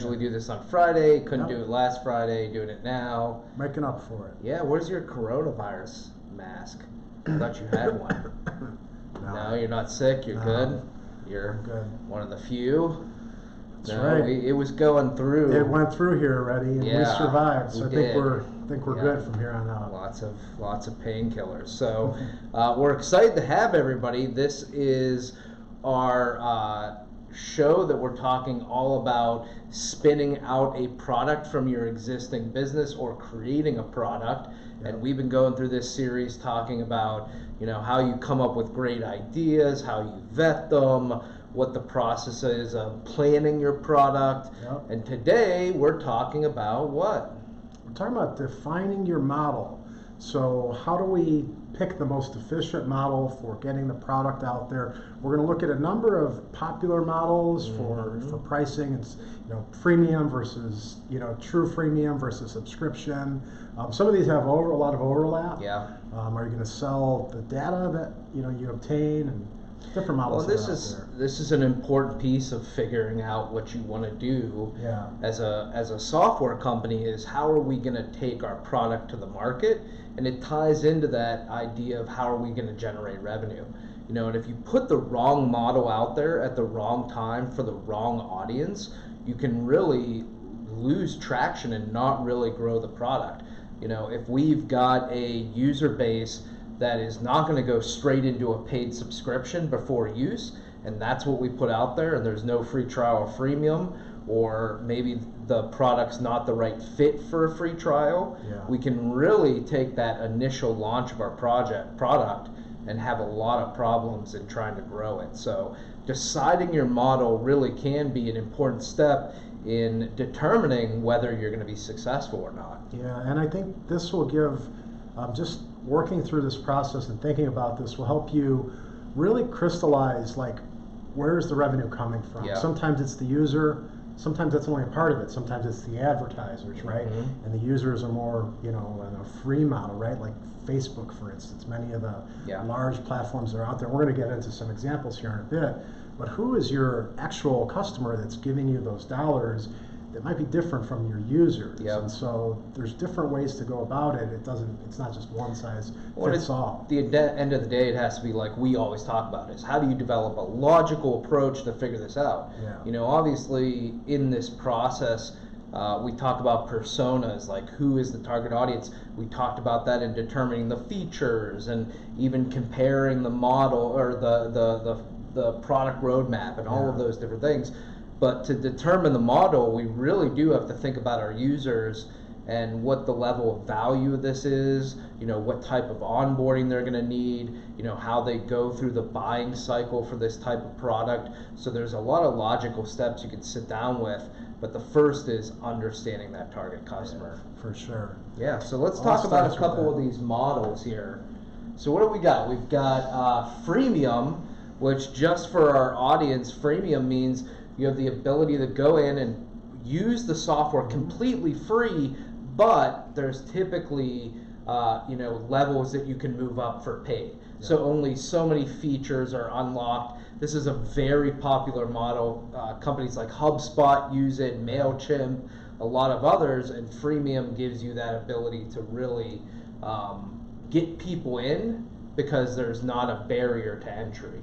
usually do this on Friday, couldn't do it last Friday, doing it now. Making up for it. Yeah, where's your coronavirus mask? I thought you had one. No, you're not sick, you're good. You're good. One of the few. That's right. It was going through. It went through here already, and we survived. So I think we're good from here on out. Lots of painkillers. So we're excited to have everybody. This is our show that we're talking all about spinning out a product from your existing business or creating a product. Yep. And we've been going through this series talking about, how you come up with great ideas, how you vet them, what the process is of planning your product. Yep. And today we're talking about what? We're talking about defining your model. So how do we pick the most efficient model for getting the product out there? We're going to look at a number of popular models for pricing. It's freemium versus true freemium versus subscription. Some of these have a lot of overlap. Yeah. Are you going to sell the data that you obtain and different models? Well, this is an important piece of figuring out what you want to do as a software company. Is how are we going to take our product to the market? And it ties into that idea of how are we going to generate revenue. And if you put the wrong model out there at the wrong time for the wrong audience, you can really lose traction and not really grow the product. If we've got a user base that is not going to go straight into a paid subscription before use, and that's what we put out there, and there's no free trial or freemium, or maybe the product's not the right fit for a free trial, we can really take that initial launch of our product and have a lot of problems in trying to grow it. So deciding your model really can be an important step in determining whether you're going to be successful or not. Yeah, and I think this will give, just working through this process and thinking about this will help you really crystallize, where's the revenue coming from? Yeah. Sometimes it's the user, sometimes that's only a part of it, sometimes it's the advertisers, right? And the users are more, in a free model, right? Like Facebook, for instance, many of the large platforms that are out there. We're going to get into some examples here in a bit, but who is your actual customer that's giving you those dollars that might be different from your users? Yep. And so there's different ways to go about it. It's not just one size fits all. At the end of the day, it has to be like we always talk about, is how do you develop a logical approach to figure this out? Yeah. Obviously in this process, we talk about personas, like who is the target audience. We talked about that in determining the features and even comparing the model or the product roadmap and all of those different things. But to determine the model, we really do have to think about our users and what the level of value of this is, what type of onboarding they're going to need, how they go through the buying cycle for this type of product. So there's a lot of logical steps you can sit down with, but the first is understanding that target customer. Yeah, for sure. Yeah, so let's talk about a couple of these models here. So what do we got? We've got freemium, which just for our audience, freemium means you have the ability to go in and use the software completely free, but there's typically levels that you can move up for paid. Yeah. So only so many features are unlocked. This is a very popular model. Companies like HubSpot use it, MailChimp, a lot of others, and freemium gives you that ability to really get people in because there's not a barrier to entry.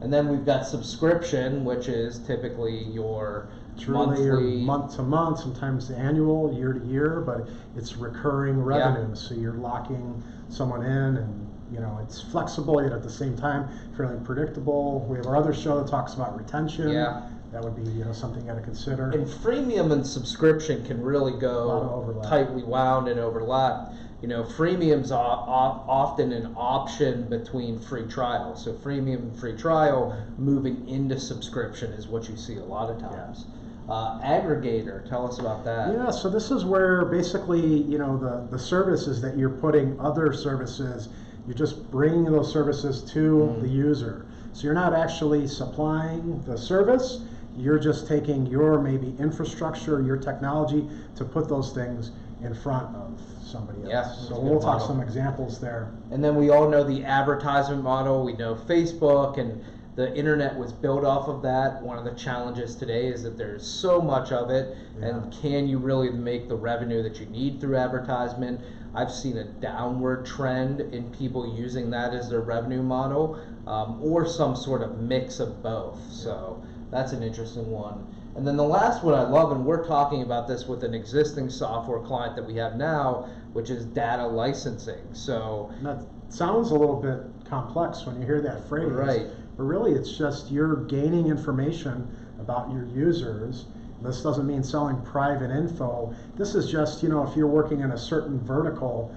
And then we've got subscription, which is typically your monthly, your month to month, sometimes annual, year to year, but it's recurring revenue. Yeah. So you're locking someone in, and it's flexible yet at the same time fairly predictable. We have our other show that talks about retention. Yeah. That would be something you got to consider. And freemium and subscription can really go tightly wound and overlap. Freemium's often an option between free trial. So freemium and free trial moving into subscription is what you see a lot of times. Aggregator, tell us about that. Yeah, so this is where basically, the services that you're putting other services, you're just bringing those services to the user. So you're not actually supplying the service, you're just taking your maybe infrastructure, your technology to put those things in front of somebody else. Yeah, so we'll talk some examples there. And then we all know the advertisement model. We know Facebook, and the internet was built off of that. One of the challenges today is that there's so much of it, and can you really make the revenue that you need through advertisement? I've seen a downward trend in people using that as their revenue model, or some sort of mix of both. So that's an interesting one. And then the last one I love, and we're talking about this with an existing software client that we have now, which is data licensing. So that sounds a little bit complex when you hear that phrase. Right. But really, it's just you're gaining information about your users. This doesn't mean selling private info. This is just, if you're working in a certain vertical,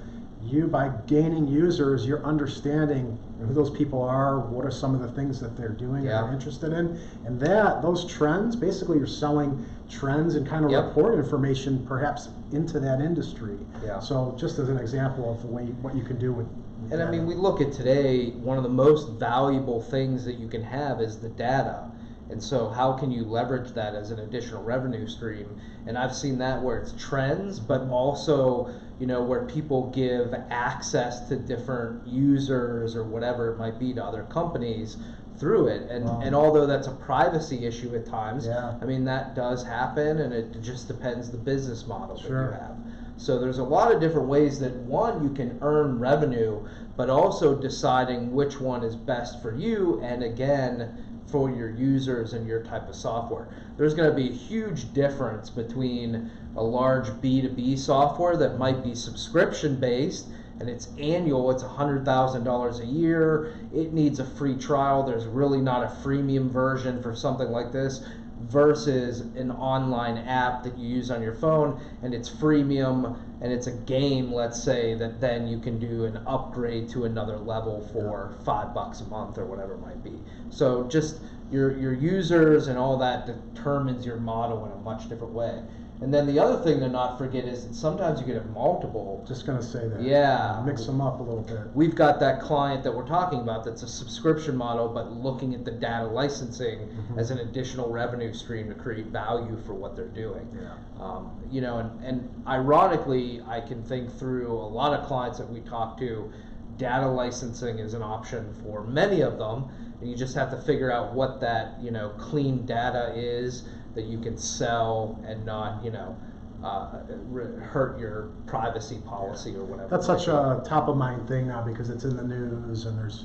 by gaining users, you're understanding who those people are, what are some of the things that they're doing and they're interested in. And those trends, basically you're selling trends and kind of report information perhaps into that industry. So just as an example of what you can do with and data. I mean, we look at today, one of the most valuable things that you can have is the data. And so how can you leverage that as an additional revenue stream? And I've seen that where it's trends, but also, where people give access to different users or whatever it might be to other companies through it. And although that's a privacy issue at times, I mean, that does happen, and it just depends the business model that you have. So there's a lot of different ways that, one, you can earn revenue, but also deciding which one is best for you, and again, for your users and your type of software. There's going to be a huge difference between a large B2B software that might be subscription based and it's annual, it's $100,000 a year, it needs a free trial, there's really not a freemium version for something like this, versus an online app that you use on your phone and it's freemium and it's a game, let's say, that then you can do an upgrade to another level for $5 a month or whatever it might be. So just your users and all that determines your model in a much different way. And then the other thing to not forget is that sometimes you can have multiple. Just going to say that. Mix them up a little bit. We've got that client that we're talking about that's a subscription model, but looking at the data licensing as an additional revenue stream to create value for what they're doing. And ironically, I can think through a lot of clients that we talk to, data licensing is an option for many of them, and you just have to figure out what that clean data is that you can sell and not hurt your privacy policy or whatever. That's such a top of mind thing now because it's in the news and there's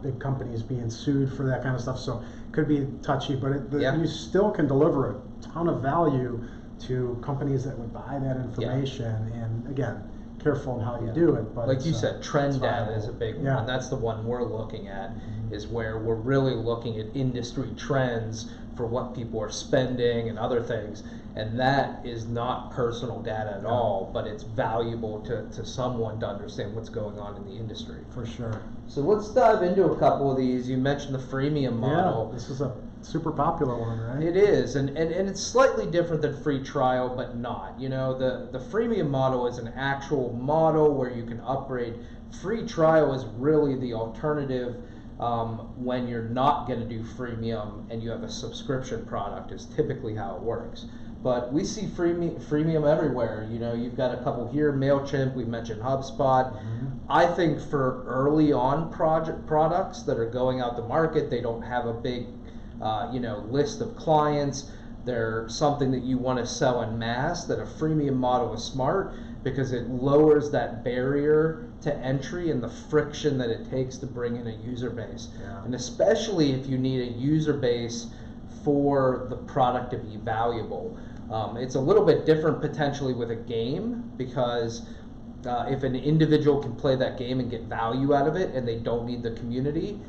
big companies being sued for that kind of stuff. So it could be touchy, but you still can deliver a ton of value to companies that would buy that information. And again, careful in how you do it. But like you said, trend data is a big one. That's the one we're looking at, is where we're really looking at industry trends for what people are spending and other things. And that is not personal data at all, but it's valuable to someone to understand what's going on in the industry. For sure. So let's dive into a couple of these. You mentioned the freemium model. Yeah, this is a super popular one, right? It is, and it's slightly different than free trial, but not. The freemium model is an actual model where you can upgrade. Free trial is really the alternative when you're not going to do freemium and you have a subscription product, is typically how it works. But we see freemium everywhere. You've got a couple here, MailChimp, we mentioned HubSpot. I think for early on products that are going out to market, they don't have a big list of clients. They're something that you want to sell en masse, that a freemium model is smart because it lowers that barrier to entry and the friction that it takes to bring in a user base. And especially if you need a user base for the product to be valuable. It's a little bit different potentially with a game, because if an individual can play that game and get value out of it and they don't need the community,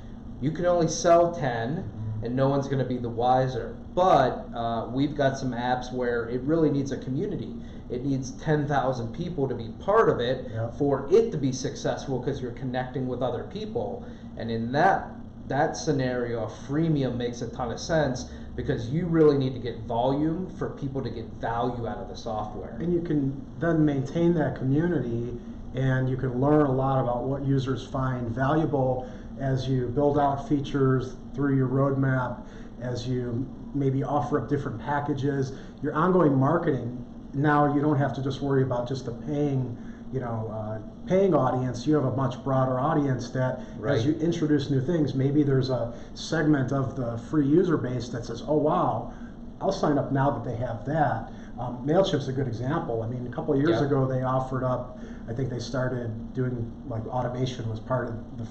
you can only sell 10 and no one's going to be the wiser. But we've got some apps where it really needs a community. It needs 10,000 people to be part of it for it to be successful, because you're connecting with other people. And in that scenario, a freemium makes a ton of sense, because you really need to get volume for people to get value out of the software. And you can then maintain that community, and you can learn a lot about what users find valuable as you build out features through your roadmap, as you maybe offer up different packages. Your ongoing marketing, now you don't have to just worry about just the paying paying audience, you have a much broader audience that as you introduce new things, maybe there's a segment of the free user base that says, oh wow, I'll sign up now that they have that. MailChimp's a good example. I mean, a couple of years ago they offered up, I think they started doing like automation was part of the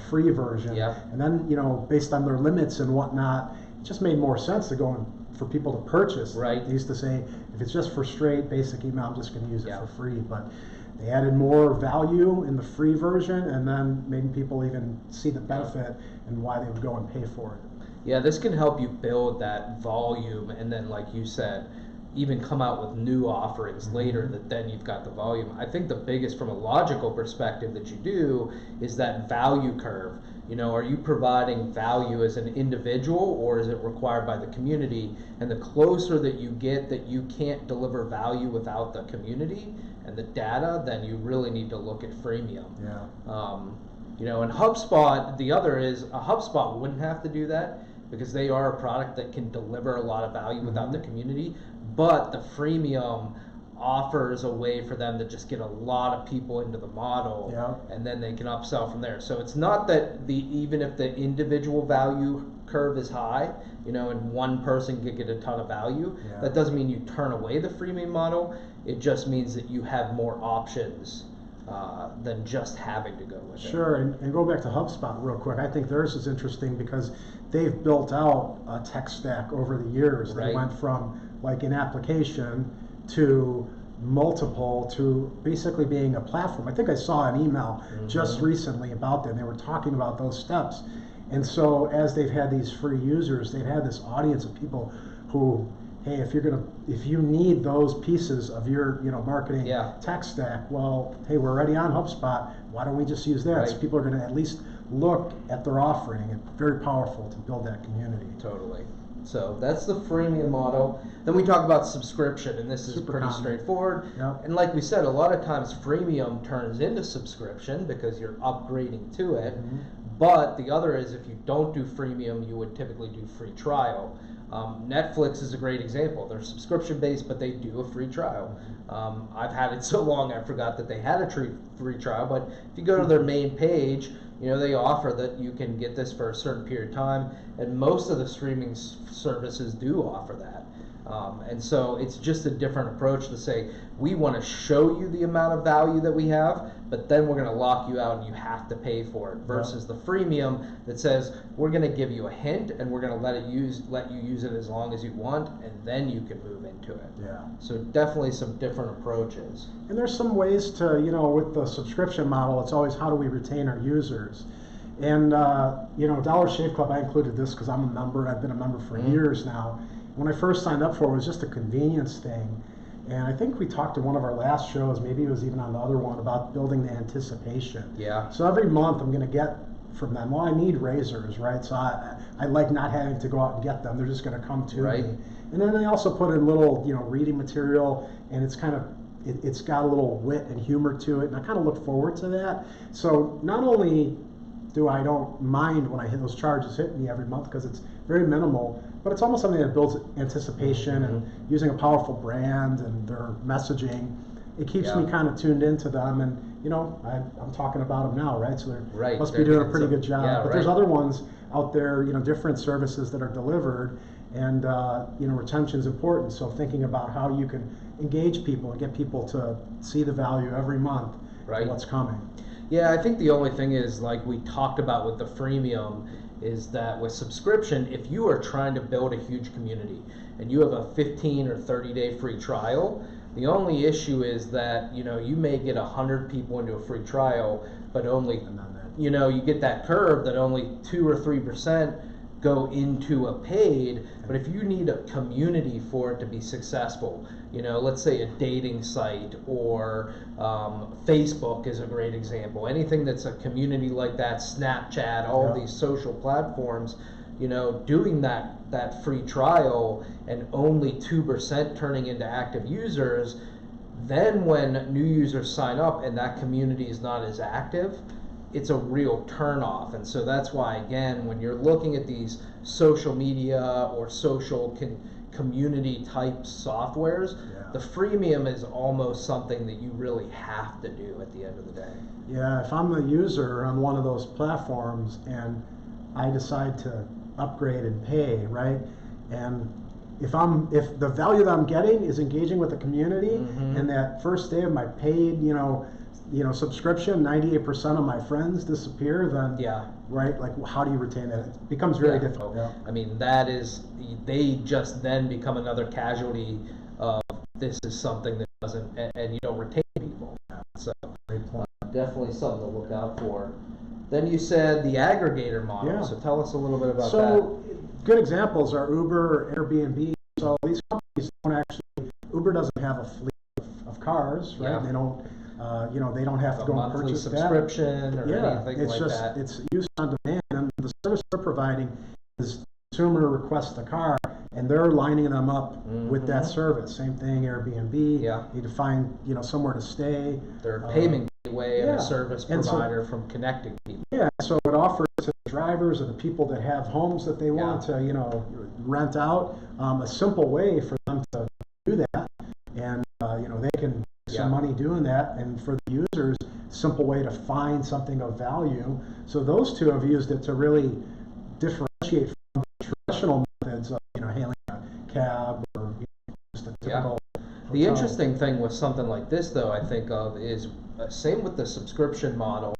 free version. And then, based on their limits and whatnot, it just made more sense to go and for people to purchase. They used to say, if it's just for straight basic email, I'm just going to use it for free. But they added more value in the free version, and then made people even see the benefit and why they would go and pay for it. Yeah, this can help you build that volume, and then, like you said, even come out with new offerings later that then you've got the volume. I think the biggest, from a logical perspective, that you do is that value curve. Are you providing value as an individual, or is it required by the community? And the closer that you get that you can't deliver value without the community and the data, then you really need to look at freemium. And HubSpot, the other is, HubSpot wouldn't have to do that because they are a product that can deliver a lot of value without the community, but the freemium offers a way for them to just get a lot of people into the model, and then they can upsell from there. So it's not that even if the individual value curve is high, and one person could get a ton of value, that doesn't mean you turn away the freemium model. It just means that you have more options than just having to go with it. Sure, and go back to HubSpot real quick. I think theirs is interesting because they've built out a tech stack over the years. They went from like an application to multiple to basically being a platform. I think I saw an email just recently about that, and they were talking about those steps. And so as they've had these free users, they've had this audience of people who, hey, if you need those pieces of your marketing tech stack, well, hey, we're already on HubSpot. Why don't we just use that? So people are going to at least look at their offering. It's very powerful to build that community. Totally. So that's the freemium model. Then we talk about subscription, and this is pretty straightforward. And like we said, a lot of times freemium turns into subscription because you're upgrading to it. But the other is, if you don't do freemium, you would typically do free trial. Netflix is a great example. They're subscription based, but they do a free trial. I've had it so long I forgot that they had a free trial, but if you go to their main page, they offer that you can get this for a certain period of time, and most of the streaming services do offer that. And so it's just a different approach to say, we want to show you the amount of value that we have, but then we're going to lock you out and you have to pay for it, versus the freemium that says, we're going to give you a hint and we're going to let you use it as long as you want, and then you can move into it. So definitely some different approaches. And there's some ways to, with the subscription model, it's always how do we retain our users. And, Dollar Shave Club, I included this because I'm a member. I've been a member for years now. When I first signed up for it, it was just a convenience thing. And I think we talked in one of our last shows, maybe it was even on the other one, about building the anticipation. So every month I'm going to get from them, well, I need razors, right? So I like not having to go out and get them. They're just going to come to me. And then they also put in little, reading material, and it's kind of, it's got a little wit and humor to it, and I kind of look forward to that. So not only I don't mind when I hit those charges hit me every month because it's very minimal, but it's almost something that builds anticipation, and using a powerful brand and their messaging, it keeps me kind of tuned into them, and I'm talking about them now, right? So they must be doing a pretty good job. But there's other ones out there, different services that are delivered, and retention is important. So thinking about how you can engage people and get people to see the value every month of what's coming. Yeah, I think the only thing is, like we talked about with the freemium, is that with subscription, if you are trying to build a huge community and you have a 15 or 30-day free trial, the only issue is that, you may get 100 people into a free trial, but only, you get that curve that only 2 or 3% go into a paid. But if you need a community for it to be successful, let's say a dating site or Facebook is a great example. Anything that's a community like that, Snapchat, all these social platforms, doing that free trial and only 2% turning into active users, then when new users sign up and that community is not as active, it's a real turnoff. And so that's why, again, when you're looking at these social media or social community type softwares, the freemium is almost something that you really have to do at the end of the day. Yeah, if I'm a user on one of those platforms and I decide to upgrade and pay, right? And if the value that I'm getting is engaging with the community, and that first day of my paid, subscription, 98% of my friends disappear, then right, like how do you retain that? It becomes very difficult. I mean, they just then become another casualty of this is something that doesn't, and you don't retain people. So definitely something to look out for. Then you said the aggregator model. So tell us a little bit about that. So good examples are Uber, Airbnb. So these companies don't actually, Uber doesn't have a fleet of cars, right? They don't, they don't have to go and purchase subscription or anything like that. It's use on demand, and the service they're providing is consumer requests the car, and they're lining them up with that service. Same thing, Airbnb. Need to find somewhere to stay. They're a payment gateway and a service provider from connecting people. Yeah, so it offers to the drivers or the people that have homes that they want to rent out a simple way for them to do that, and they can make some money doing that, and for the users, simple way to find something of value. So those two have used it to really differentiate from traditional methods of hailing a cab or just a typical hotel. The interesting thing with something like this, though, I think of is same with the subscription model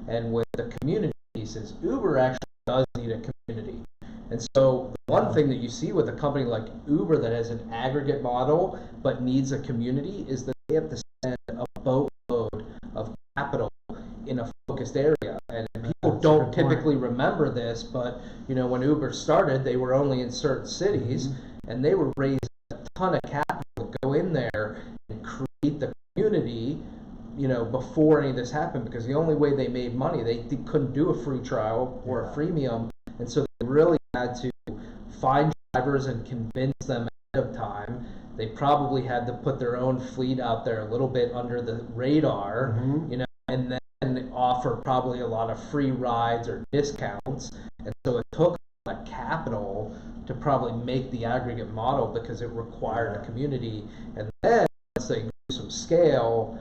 and with the community pieces. Uber actually does need a community. And so the one thing that you see with a company like Uber that has an aggregate model but needs a community is that they have to spend a boatload of capital in a focused area. And people don't typically remember this, but when Uber started, they were only in certain cities, and they were raising a ton of capital to go in there and create the community before any of this happened, because the only way they made money, they couldn't do a free trial or a freemium, and so they really had to find drivers and convince them ahead of time. They probably had to put their own fleet out there a little bit under the radar, and then offer probably a lot of free rides or discounts, and so it took a lot of capital to probably make the aggregate model because it required a community, and then once they grew some scale,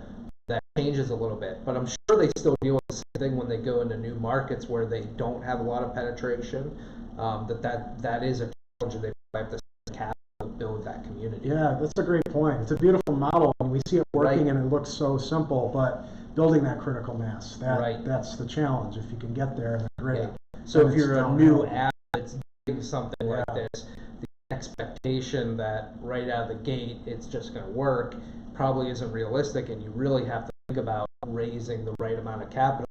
that changes a little bit, but I'm sure they still deal with the same thing when they go into new markets where they don't have a lot of penetration. That is a challenge, and they have to spend capital to build that community. Yeah, that's a great point. It's a beautiful model, and we see it working, and it looks so simple, but building that critical mass, that's the challenge. If you can get there, then great. So if you're a new app that's doing something like this, the expectation that right out of the gate it's just going to work probably isn't realistic, and you really have to think about raising the right amount of capital,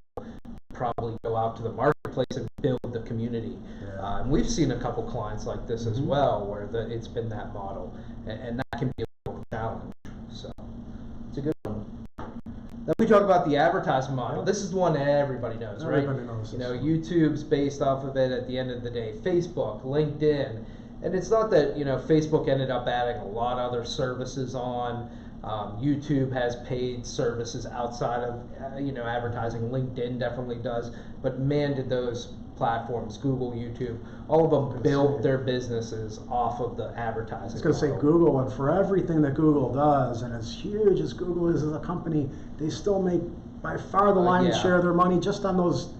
probably go out to the marketplace and build the community. And we've seen a couple clients like this as well, where it's been that model, and that can be a real challenge. So it's a good one. Then we talk about the advertising model. This is the one that everybody knows, right? Everybody knows this. YouTube's based off of it at the end of the day. Facebook, LinkedIn. And it's not that, Facebook ended up adding a lot of other services on. YouTube has paid services outside of, advertising. LinkedIn definitely does. But man, did those platforms, Google, YouTube, all of them built their businesses off of the advertising. I was going to say Google, and for everything that Google does, and as huge as Google is as a company, they still make by far the lion's share of their money just on those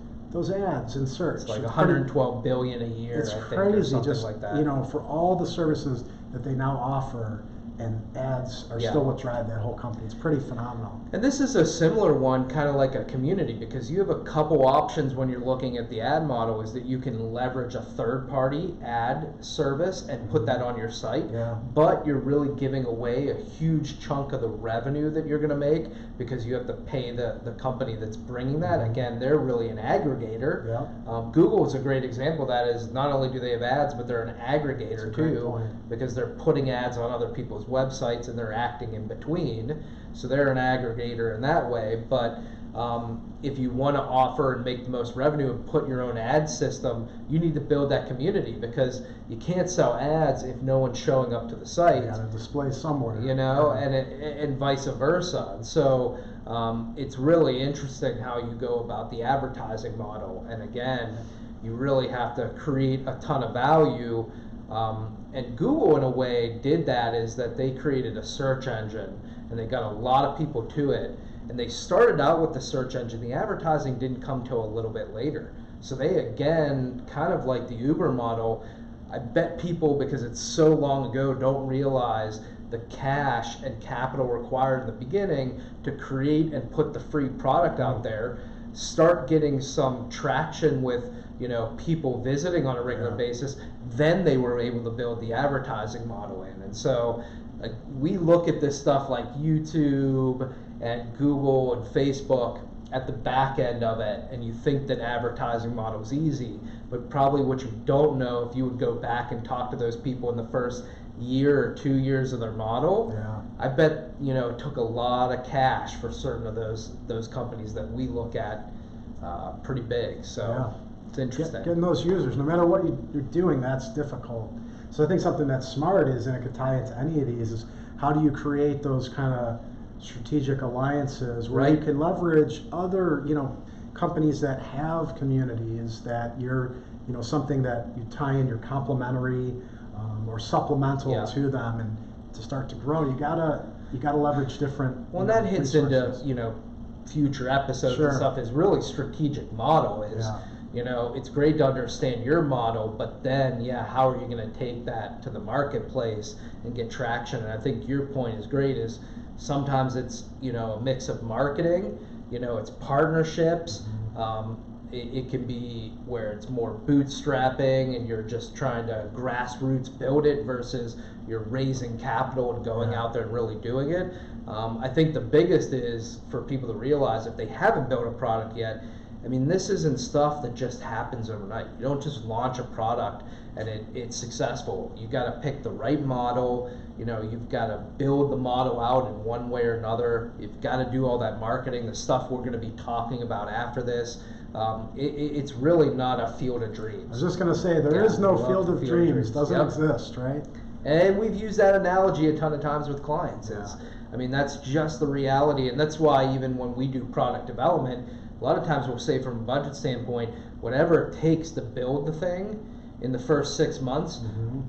ads in search. It's like $112 billion a year. It's crazy, or something just like that. For all the services that they now offer. And ads are still what drive that whole company. It's pretty phenomenal. And this is a similar one, kind of like a community, because you have a couple options when you're looking at the ad model, is that you can leverage a third-party ad service and put that on your site, but you're really giving away a huge chunk of the revenue that you're going to make because you have to pay the company that's bringing that. Again, they're really an aggregator. Google is a great example of that. Is not only do they have ads, but they're an aggregator too, because they're putting ads on other people's websites and they're acting in between, so they're an aggregator in that way. But if you want to offer and make the most revenue and put your own ad system, you need to build that community, because you can't sell ads if no one's showing up to the site. You got to display somewhere, and vice versa. And so it's really interesting how you go about the advertising model, and again, you really have to create a ton of value And Google, in a way, did that, is that they created a search engine and they got a lot of people to it. And they started out with the search engine. The advertising didn't come till a little bit later. So they, again, kind of like the Uber model, I bet people, because it's so long ago, don't realize the cash and capital required in the beginning to create and put the free product out there, start getting some traction with, you know, people visiting on a regular basis, then they were able to build the advertising model in. And so we look at this stuff like YouTube and Google and Facebook at the back end of it, and you think that advertising model is easy, but probably what you don't know, if you would go back and talk to those people in the first year or 2 years of their model, I bet, you know, it took a lot of cash for certain of those companies that we look at pretty big. So it's interesting. Getting those users, no matter what you're doing, that's difficult. So I think something that's smart is, and it could tie into any of these, is how do you create those kind of strategic alliances where you can leverage other, you know, companies that have communities that you're, you know, something that you tie in, you're complementary or supplemental to them, and to start to grow, you gotta leverage different. Well, that hits into, you know, future episodes and stuff. Is really strategic model is. You know, it's great to understand your model, but then, how are you going to take that to the marketplace and get traction? And I think your point is great, is sometimes it's, you know, a mix of marketing, you know, it's partnerships. It can be where it's more bootstrapping and you're just trying to grassroots build it versus you're raising capital and going out there and really doing it. I think the biggest is for people to realize, if they haven't built a product yet, I mean, this isn't stuff that just happens overnight. You don't just launch a product and it's successful. You got to pick the right model. You know, you've got to build the model out in one way or another. You've got to do all that marketing, the stuff we're going to be talking about after this. It's really not a field of dreams. I was just going to say, there is no field of dreams. Doesn't exist, right? And we've used that analogy a ton of times with clients. I mean, that's just the reality. And that's why even when we do product development, a lot of times we'll say, from a budget standpoint, whatever it takes to build the thing in the first 6 months,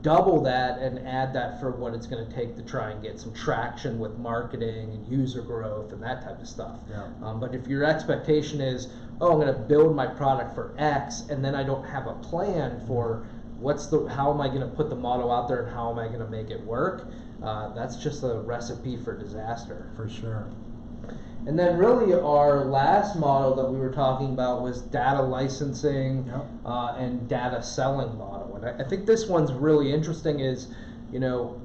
double that and add that for what it's going to take to try and get some traction with marketing and user growth and that type of stuff. But if your expectation is, oh, I'm going to build my product for X, and then I don't have a plan for how am I going to put the model out there and how am I going to make it work, that's just a recipe for disaster. For sure. And then really our last model that we were talking about was data licensing and data selling model. And I think this one's really interesting, is, you know,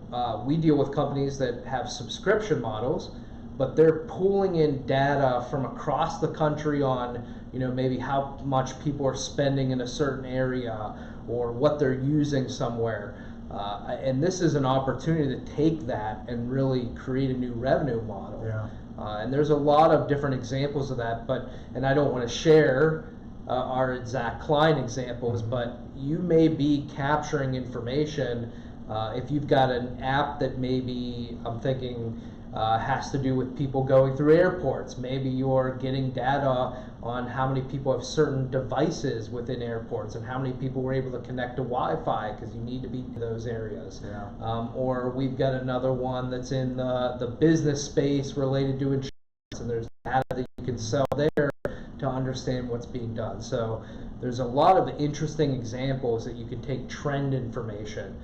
we deal with companies that have subscription models, but they're pulling in data from across the country on, you know, maybe how much people are spending in a certain area or what they're using somewhere. And this is an opportunity to take that and really create a new revenue model. And there's a lot of different examples of that, and I don't want to share our exact client examples, but you may be capturing information. If you've got an app that maybe, I'm thinking, has to do with people going through airports, maybe you're getting data on how many people have certain devices within airports and how many people were able to connect to Wi-Fi because you need to be in those areas. Or we've got another one that's in the business space related to insurance, and there's data that you can sell there to understand what's being done. So there's a lot of interesting examples that you can take trend information.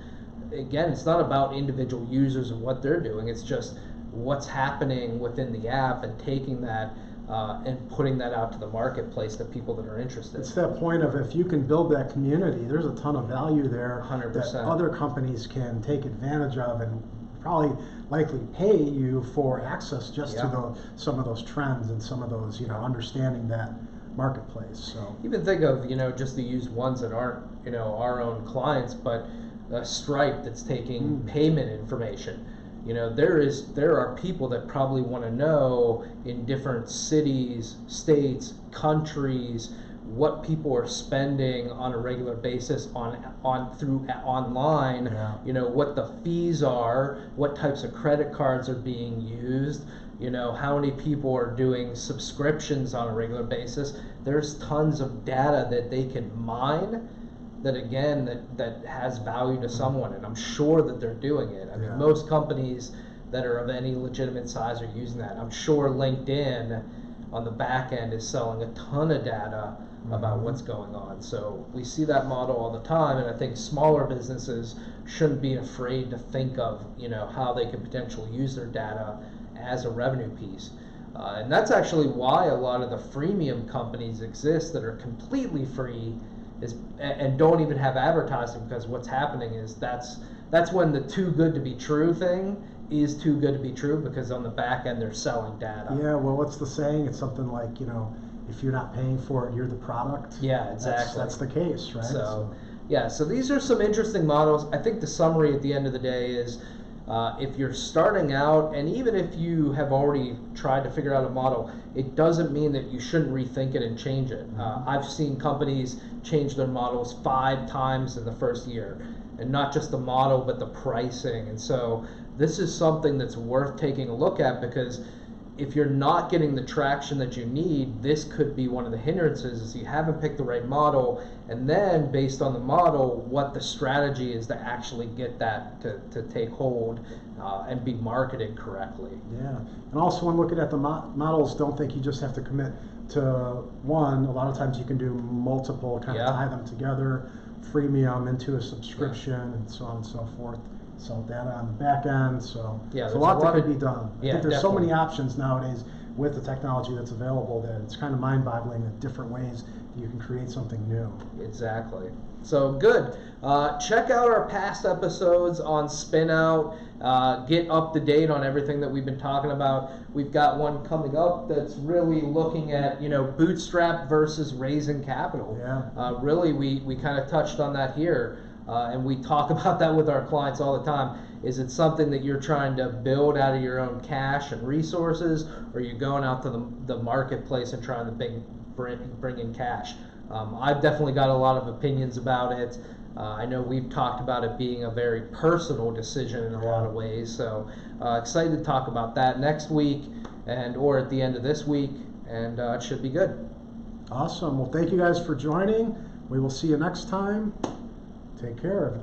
Again, it's not about individual users and what they're doing, it's just what's happening within the app and taking that and putting that out to the marketplace to people that are interested. It's that point of, if you can build that community, there's a ton of value there 100%. That other companies can take advantage of, and probably likely pay you for access just to some of those trends and some of those, you know, understanding that marketplace. So even think of, you know, just to use ones that aren't, you know, our own clients, but Stripe that's taking payment information. You know, there are people that probably want to know in different cities, states, countries, what people are spending on a regular basis through online. You know, what the fees are, what types of credit cards are being used. You know, how many people are doing subscriptions on a regular basis. There's tons of data that they can mine that has value to someone, and I'm sure that they're doing it. I mean, most companies that are of any legitimate size are using that. I'm sure LinkedIn on the back end is selling a ton of data about what's going on. So we see that model all the time, and I think smaller businesses shouldn't be afraid to think of, how they could potentially use their data as a revenue piece. And that's actually why a lot of the freemium companies exist that are completely free and don't even have advertising, because what's happening is that's when the too good to be true thing is too good to be true, because on the back end they're selling data. Yeah, well, what's the saying? It's something like, if you're not paying for it, you're the product. Yeah, exactly. That's the case, right? So these are some interesting models. I think the summary at the end of the day is, if you're starting out, and even if you have already tried to figure out a model, it doesn't mean that you shouldn't rethink it and change it. I've seen companies change their models 5 times in the first year, and not just the model, but the pricing. And so this is something that's worth taking a look at, because if you're not getting the traction that you need, this could be one of the hindrances, is you haven't picked the right model, and then based on the model, what the strategy is to actually get that to take hold and be marketed correctly. Yeah, and also when looking at the models, don't think you just have to commit to one. A lot of times you can do multiple, kind of tie them together, freemium into a subscription, and so on and so forth. Sell data on the back end, so there's a lot that could be done. I think there's so many options nowadays with the technology that's available that it's kind of mind-boggling the different ways that you can create something new. Exactly. So good. Check out our past episodes on Spinout. Get up to date on everything that we've been talking about. We've got one coming up that's really looking at bootstrap versus raising capital. Yeah. Really, we kind of touched on that here. And we talk about that with our clients all the time. Is it something that you're trying to build out of your own cash and resources, or are you going out to the marketplace and trying to bring in cash? I've definitely got a lot of opinions about it. I know we've talked about it being a very personal decision in a lot of ways. So excited to talk about that next week or at the end of this week, and it should be good. Awesome. Well, thank you guys for joining. We will see you next time. Take care.